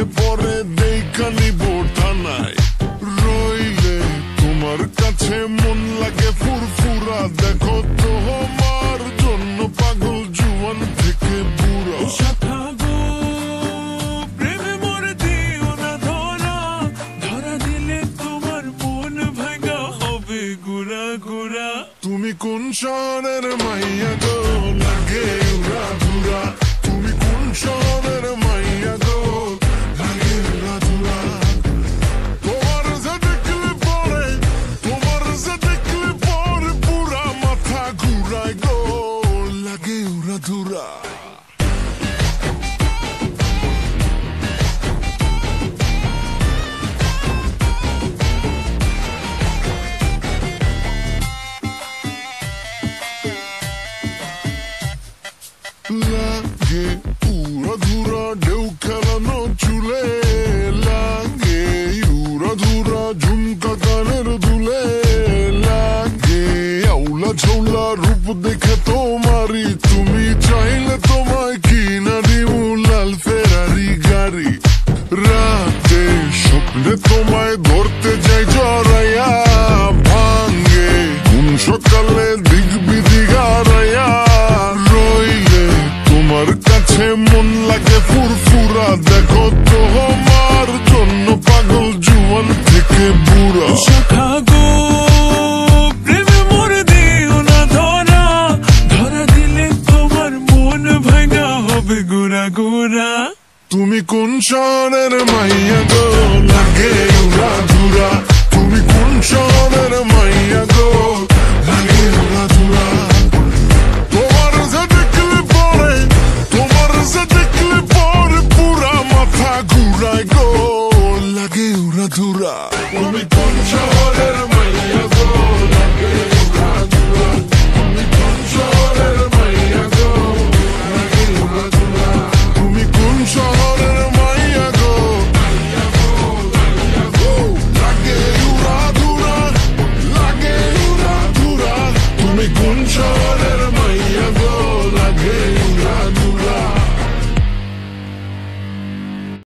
দেখলে পরে দেখা নিব থানায়। রইলে তোমার কাছে মন লাগে ফুরফুরা, দেখো তো আমার জন্য পাগল জুয়ান থেকে বুড়া। প্রেমে মরে দিও না ধরা, ধরা দিলে তোমার মন ভাঙা হবে গুড়া গুড়া। তুমি কোন শহরের মাইয়া গো, লাগে উড়া ধুরা। তুমি কোন শহরের মাইয়া গো, লাগে উড়া ধুরা। তোমার যে দেখলে পরে, তোমার যে দেখলে পরে পুরা মাথা ঘুরায় গো, লাগে উড়া ধুরা। লাগে উড়া ধুরা ঢেউ খেলানো চুলে, লাগে উড়া ধুরা ঝুমকা কানের দুলে, লাগে আউলা ঝৌলা রূপ দেখে তোমারি, তুমি চাইলে তোমায় কিনা দিও লাল ফেরারি গাড়ি। রাতে স্বপ্নে তোমায় ধরতে যাই জড়াইয়া, ভাঙ্গে কোন সকালে দিক বিধি গাড়াইয়া। রইলে তোমার কাছে মন লাগে ফুরফুরা, দেখো তো আমার জন্য পাগল জুয়ান থেকে বুড়া। প্রেমে মরে দিও না ধরা, ধরা দিলে তোমার মন ভাঙা হবে গুড়া গুড়া। তুমি কোন শহরের মাইয়া গো, লাগে উড়া ধুরা। তুমি কোন শহরের মাইয়া গো, লাগে উড়া ধুরা। তোমার যে দেখলে পরে, তোমার যে দেখলে পরে পুরা মাথা ঘুরায় গো, লাগে উড়া ধুরা। তুমি কোন শহরের